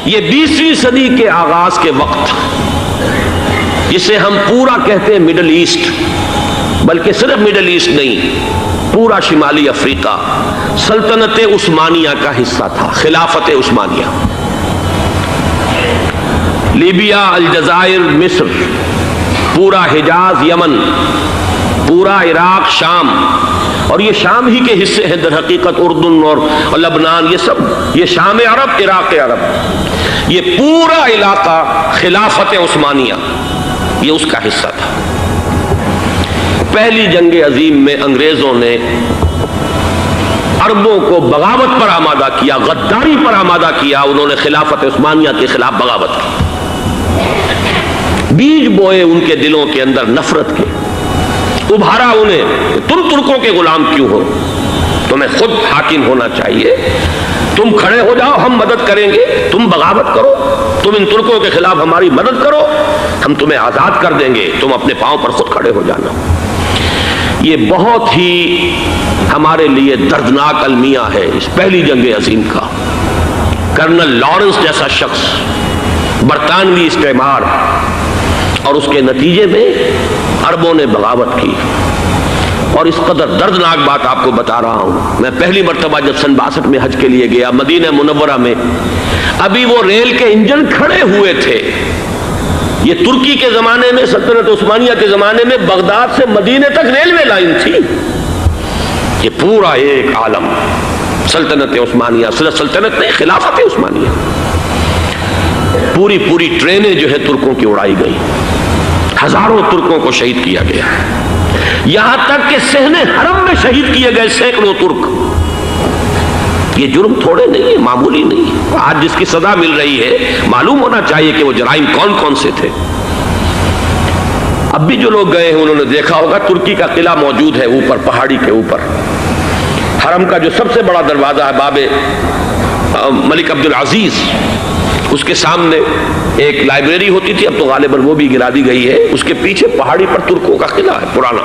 یہ 20ویں صدی کے آغاز کے وقت، جسے ہم پورا کہتے ہیں مڈل ایسٹ، بلکہ صرف مڈل ایسٹ نہیں، پورا شمالی افریقہ سلطنت عثمانیہ کا حصہ تھا، خلافت عثمانیہ۔ لیبیا، الجزائر، مصر، پورا حجاز، یمن، پورا عراق، شام، اور یہ شام ہی کے حصے ہیں در حقیقت، اردن اور لبنان، یہ سب، یہ شام عرب، عراق عرب، یہ پورا علاقہ خلافت عثمانیہ یہ اس کا حصہ تھا۔ پہلی جنگ عظیم میں انگریزوں نے عربوں کو بغاوت پر آمادہ کیا، غداری پر آمادہ کیا، انہوں نے خلافت عثمانیہ کے خلاف بغاوت کی، بیج بوئے ان کے دلوں کے اندر نفرت کے، ابھارا انہیں، تم ترکوں کے غلام کیوں ہو، تمہیں خود حاکم ہونا چاہیے، تم کھڑے ہو جاؤ، ہم مدد کریں گے، تم بغاوت کرو، تم ان ترکوں کے خلاف ہماری مدد کرو، ہم تمہیں آزاد کر دیں گے، تم اپنے پاؤں پر خود کھڑے ہو جانا۔ یہ بہت ہی ہمارے لیے دردناک المیہ ہے اس پہلی جنگ عظیم کا۔ کرنل لارنس جیسا شخص، برطانوی استعمار، اور اس کے نتیجے میں عربوں نے بغاوت کی۔ اور اس قدر دردناک بات آپ کو بتا رہا ہوں، میں پہلی مرتبہ جب سن 62 میں حج کے لیے گیا مدینہ منورہ میں، ابھی وہ ریل کے انجن کھڑے ہوئے تھے۔ یہ ترکی کے زمانے میں، سلطنت عثمانیہ کے زمانے میں بغداد سے مدینے تک ریلوے لائن تھی۔ یہ پورا ایک عالم سلطنت عثمانیہ، صرف سلطنت نہیں، خلافت عثمانیہ، پوری ٹرینیں جو ہے ترکوں کی اڑائی گئی، ہزاروں ترکوں کو شہید کیا گیا، یہاں تک کہ صحن حرم میں شہید کیے گئے سینکڑوں ترک۔ یہ جرم تھوڑے نہیں ہے، معمولی نہیں ہے۔ آج جس کی سزا مل رہی ہے، معلوم ہونا چاہیے کہ وہ جرائم کون کون سے تھے۔ اب بھی جو لوگ گئے ہیں انہوں نے دیکھا ہوگا، ترکی کا قلعہ موجود ہے اوپر پہاڑی کے اوپر، حرم کا جو سب سے بڑا دروازہ ہے باب ملک عبدالعزیز، اس کے سامنے ایک لائبریری ہوتی تھی، اب تو غالباً وہ بھی گرا دی گئی ہے، اس کے پیچھے پہاڑی پر ترکوں کا قلعہ ہے پرانا،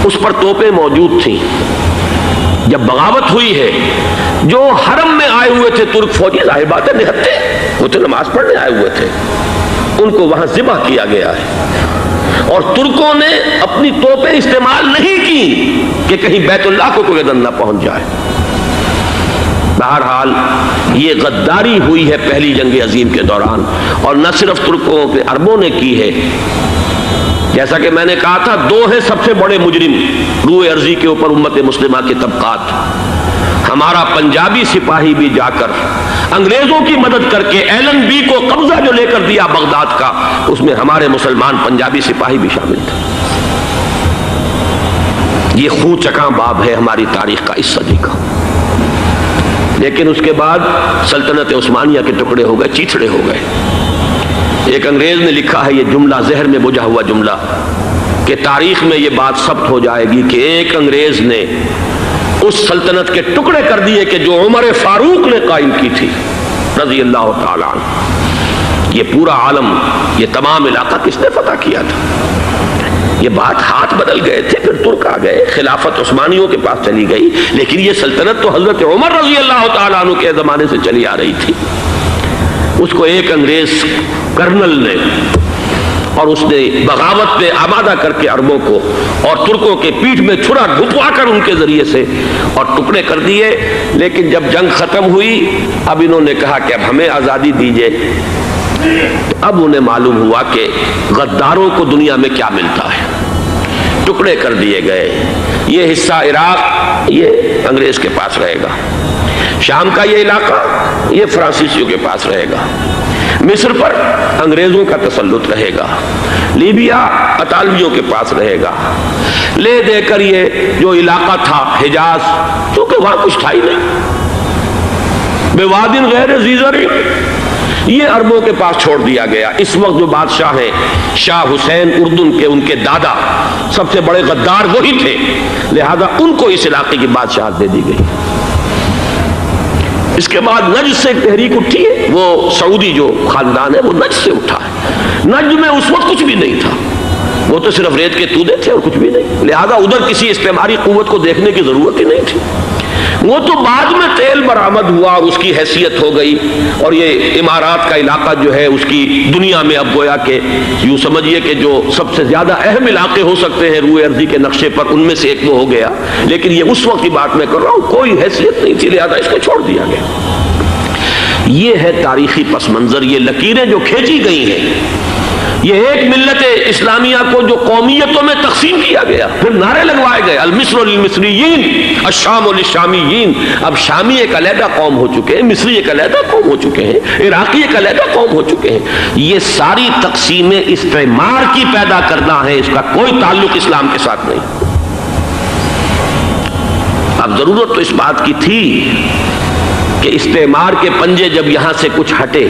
اس پر توپیں موجود تھیں۔ جب بغاوت ہوئی ہے، جو حرم میں آئے ہوئے تھے ترک فوجی، ظاہر بات ہے نہتے، وہ تو نماز پڑھنے آئے ہوئے تھے، ان کو وہاں ذبح کیا گیا ہے، اور ترکوں نے اپنی توپیں استعمال نہیں کی کہ کہیں بیت اللہ کو کوئی گدن نہ پہنچ جائے۔ بہرحال یہ غداری ہوئی ہے پہلی جنگ عظیم کے دوران، اور نہ صرف ترکوں پہ عربوں نے کی ہے۔ جیسا کہ میں نے کہا تھا، دو ہیں سب سے بڑے مجرم روئے ارضی کے اوپر امت مسلمہ کے طبقات۔ ہمارا پنجابی سپاہی بھی جا کر انگریزوں کی مدد کر کے ایلن بی کو قبضہ جو لے کر دیا بغداد کا، اس میں ہمارے مسلمان پنجابی سپاہی بھی شامل تھے۔ یہ خون چکاں باب ہے ہماری تاریخ کا اس صدی کا۔ لیکن اس کے بعد سلطنت عثمانیہ کے ٹکڑے ہو گئے، چیتھڑے ہو گئے۔ ایک انگریز نے لکھا ہے یہ جملہ، زہر میں بجھا ہوا جملہ، کہ تاریخ میں یہ بات ثبت ہو جائے گی کہ ایک انگریز نے اس سلطنت کے ٹکڑے کر دیے کہ جو عمر فاروق نے قائم کی تھی رضی اللہ تعالیٰ عنہ۔ یہ پورا عالم، یہ تمام علاقہ کس نے فتح کیا تھا؟ یہ بات ہاتھ بدل گئے تھے، پھر ترک آ گئے، خلافت عثمانیوں کے پاس چلی گئی، لیکن یہ سلطنت تو حضرت عمر رضی اللہ تعالیٰ عنہ کے زمانے سے چلی آ رہی تھی۔ اس کو ایک انگریز کرنل نے، اور اس نے بغاوت پہ آمادہ کر کے عربوں کو اور ترکوں کے پیٹھ میں چھرا ڈھپوا کر ان کے ذریعے سے اور ٹکڑے کر دیے۔ لیکن جب جنگ ختم ہوئی، اب انہوں نے کہا کہ اب ہمیں آزادی دیجیے۔ اب انہیں معلوم ہوا کہ غداروں کو دنیا میں کیا ملتا ہے، ٹکڑے کر دیے گئے۔ یہ حصہ عراق یہ انگریز کے پاس رہے گا، شام کا یہ علاقہ یہ فرانسیسیوں کے پاس رہے گا، مصر پر انگریزوں کا تسلط رہے گا، لیبیا اطالویوں کے پاس رہے گا۔ لے دے کر یہ جو علاقہ تھا حجاز، کیونکہ وہاں کچھ تھا ہی نہیں، بوادن غیر ذی زرع، یہ عربوں کے پاس چھوڑ دیا گیا۔ اس وقت جو بادشاہ ہیں شاہ حسین اردن کے، ان کے دادا سب سے بڑے غدار وہی تھے، لہذا ان کو اس علاقے کی بادشاہت دے دی گئی۔ اس کے بعد نجد سے ایک تحریک اٹھی ہے، وہ سعودی جو خاندان ہے وہ نجد سے اٹھا ہے۔ نجد میں اس وقت کچھ بھی نہیں تھا، وہ تو صرف ریت کے تودے تھے اور کچھ بھی نہیں، لہذا ادھر کسی استعماری قوت کو دیکھنے کی ضرورت ہی نہیں تھی۔ وہ تو بعد میں تیل برآمد ہوا اور اس کی حیثیت ہو گئی، اور یہ امارات کا علاقہ جو ہے اس کی دنیا میں اب گویا کہ یوں سمجھیے کہ جو سب سے زیادہ اہم علاقے ہو سکتے ہیں روئے ارضی کے نقشے پر، ان میں سے ایک وہ ہو گیا. لیکن یہ اس وقت کی بات میں کر رہا ہوں، کوئی حیثیت نہیں تھی، لہذا اس کو چھوڑ دیا گیا. یہ ہے تاریخی پس منظر، یہ لکیریں جو کھینچی گئی ہیں. یہ ایک ملت اسلامیہ کو جو قومیتوں میں تقسیم کیا گیا، پھر نعرے لگوائے گئے المصر للمصریین الشام للشامیین. اب شامی ایک علیحدہ قوم ہو چکے ہیں، مصری ایک علیحدہ قوم ہو چکے ہیں، عراقی ایک علیحدہ قوم ہو چکے ہیں. یہ ساری تقسیمیں استعمار کی پیدا کرنا ہے، اس کا کوئی تعلق اسلام کے ساتھ نہیں. اب ضرورت تو اس بات کی تھی کہ استعمار کے پنجے جب یہاں سے کچھ ہٹے،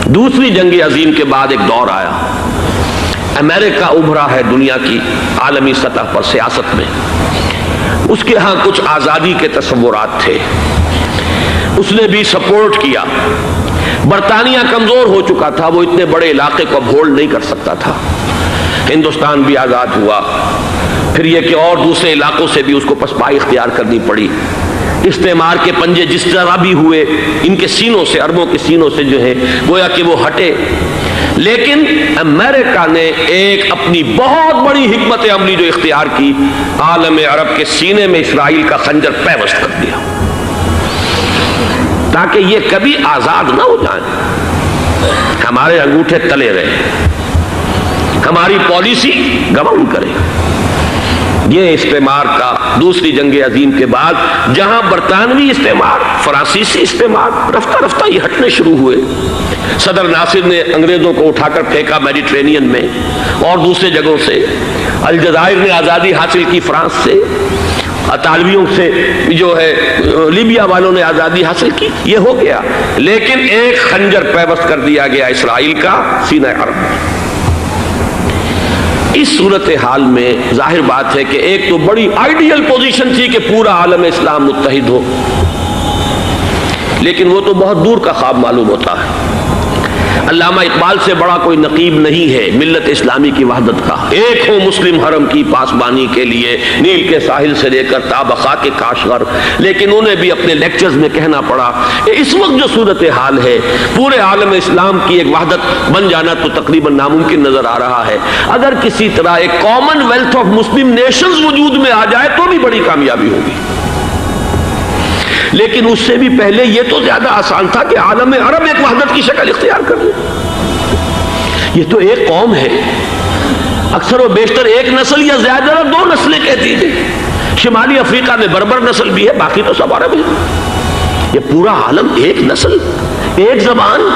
دوسری جنگ عظیم کے بعد ایک دور آیا، امریکہ ابھرا ہے دنیا کی عالمی سطح پر سیاست میں. اس کے ہاں کچھ آزادی کے تصورات تھے، اس نے بھی سپورٹ کیا. برطانیہ کمزور ہو چکا تھا، وہ اتنے بڑے علاقے کو ہولڈ نہیں کر سکتا تھا. ہندوستان بھی آزاد ہوا، پھر یہ کہ اور دوسرے علاقوں سے بھی اس کو پسپائی اختیار کرنی پڑی. استعمار کے پنجے جس طرح بھی ہوئے، ان کے سینوں سے، عربوں کے سینوں سے جو ہے گویا کہ وہ ہٹے. لیکن امریکہ نے ایک اپنی بہت بڑی حکمت عملی جو اختیار کی، عالم عرب کے سینے میں اسرائیل کا خنجر پیوست کر دیا تاکہ یہ کبھی آزاد نہ ہو جائیں، ہمارے انگوٹھے تلے رہے، ہماری پالیسی گورن کرے. یہ استعمار کا دوسری جنگ عظیم کے بعد، جہاں برطانوی استعمار، فرانسیسی استعمار رفتہ رفتہ یہ ہٹنے شروع ہوئے. صدر ناصر نے انگریزوں کو اٹھا کر پھینکا میڈیٹرینین میں اور دوسرے جگہوں سے. الجزائر نے آزادی حاصل کی فرانس سے، اطالویوں سے جو ہے لیبیا والوں نے آزادی حاصل کی. یہ ہو گیا، لیکن ایک خنجر پیوست کر دیا گیا اسرائیل کا سینہ عرب میں. اس صورتحال میں ظاہر بات ہے کہ ایک تو بڑی آئیڈیل پوزیشن تھی کہ پورا عالم اسلام متحد ہو، لیکن وہ تو بہت دور کا خواب معلوم ہوتا ہے. علامہ اقبال سے بڑا کوئی نقیب نہیں ہے ملت اسلامی کی وحدت کا. ایک ہو مسلم حرم کی پاسبانی کے لیے، نیل کے ساحل سے لے کر تابخا کے کاشغر. لیکن انہیں بھی اپنے لیکچرز میں کہنا پڑا اس وقت جو صورتحال ہے، پورے عالم اسلام کی ایک وحدت بن جانا تو تقریباً ناممکن نظر آ رہا ہے. اگر کسی طرح ایک common wealth of Muslim nations وجود میں آ جائے تو بھی بڑی کامیابی ہوگی. لیکن اس سے بھی پہلے یہ تو زیادہ آسان تھا کہ عالم عرب ایک وحدت کی شکل اختیار کر لے. یہ تو ایک قوم ہے، اکثر و بیشتر ایک نسل یا زیادہ دو نسلیں کہتی تھی. شمالی افریقہ میں بربر نسل بھی ہے، باقی تو سب عرب ہے. یہ پورا عالم ایک نسل، ایک زبان،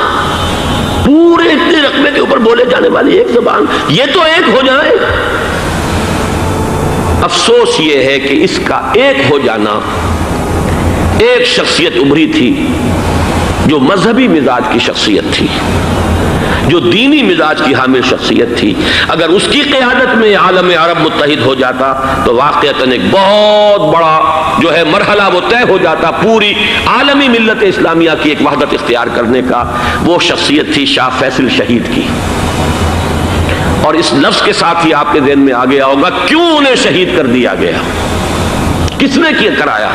پورے اتنے رقبے کے اوپر بولے جانے والی ایک زبان، یہ تو ایک ہو جائے. افسوس یہ ہے کہ اس کا ایک ہو جانا، ایک شخصیت ابھری تھی جو مذہبی مزاج کی شخصیت تھی، جو دینی مزاج کی حامل شخصیت تھی. اگر اس کی قیادت میں عالم عرب متحد ہو جاتا تو واقعتاً ایک بہت بڑا جو ہے مرحلہ وہ طے ہو جاتا پوری عالمی ملت اسلامیہ کی ایک وحدت اختیار کرنے کا. وہ شخصیت تھی شاہ فیصل شہید کی. اور اس لفظ کے ساتھ ہی آپ کے ذہن میں آ گیا ہوگا کیوں انہیں شہید کر دیا گیا، کس نے کیا کرایا،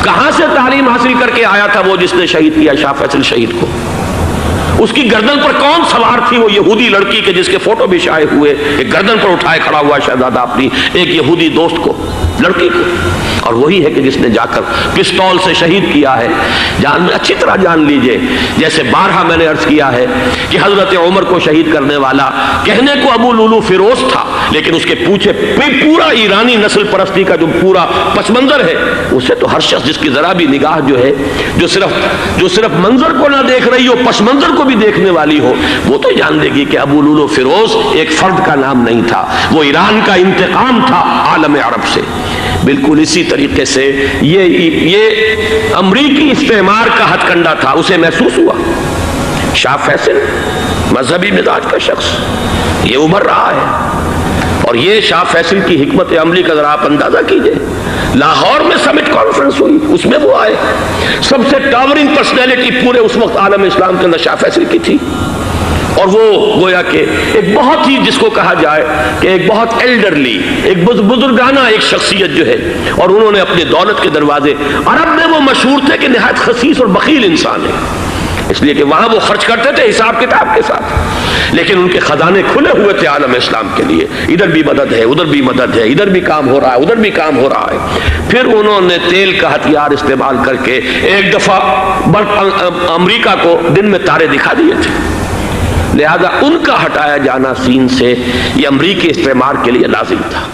کہاں سے تعلیم حاصل کر کے آیا تھا وہ جس نے شہید کیا شاہ فیصل شہید کو. اس کی گردن پر کون سوار تھی، وہ یہودی لڑکی کے جس کے فوٹو بھی شائع ہوئے، ایک گردن پر اٹھائے کھڑا ہوا شہزادہ اپنی ایک یہودی دوست کو، لڑکی کو. اور وہی ہے کہ جس نے جا کر پستول سے شہید کیا ہے. جان میں اچھی طرح جان لیجئے، جیسے بارہا میں نے عرض کیا ہے کہ حضرت عمر کو شہید کرنے والا کہنے کو ابو لولو فیروز تھا، لیکن اس کے پیچھے پورا ایرانی نسل پرستی کا جو پورا پس منظر ہے، اسے تو ہر شخص جس کی ذرا بھی نگاہ جو ہے جو صرف منظر کو نہ دیکھ رہی ہو، پس منظر کو بھی دیکھنے والی ہو، وہ تو جان لے گی کہ ابو لولو فیروز ایک فرد کا نام نہیں تھا، وہ ایران کا انتقام تھا عالم عرب سے. بالکل اسی طریقے سے یہ امریکی استعمار کا ہتھ کنڈا تھا، اسے محسوس ہوا. شاہ فیصل مذہبی مزاج کا شخص یہ ابھر رہا ہے، اور یہ شاہ فیصل کی حکمت عملی کا ذرا آپ اندازہ کیجئے. لاہور میں سمٹ کانفرنس ہوئی، اس میں وہ آئے، سب سے ٹاورنگ پرسنالٹی پورے اس وقت عالم اسلام کے اندر شاہ فیصل کی تھی. اور وہ گویا کہ ایک بہت ہی جس کو کہا جائے کہ ایک بہت ایلڈرلی، ایک بزرگانہ ایک شخصیت جو ہے، اور انہوں نے اپنے دولت کے دروازے، عرب میں وہ مشہور تھے کہ نہایت خسیس اور بخیل انسان ہے، اس لیے کہ وہاں وہ خرچ کرتے تھے حساب کتاب کے ساتھ، لیکن ان کے خزانے کھلے ہوئے تھے عالم اسلام کے لیے، ادھر بھی مدد ہے، ادھر بھی مدد ہے، ادھر بھی کام ہو رہا ہے، ادھر بھی کام ہو رہا ہے۔ پھر انہوں نے تیل کا ہتھیار استعمال کر کے ایک دفعہ امریکہ کو دن میں تارے دکھا دیے تھے، لہذا ان کا ہٹایا جانا سین سے یہ امریکی استعمار کے لیے لازم تھا۔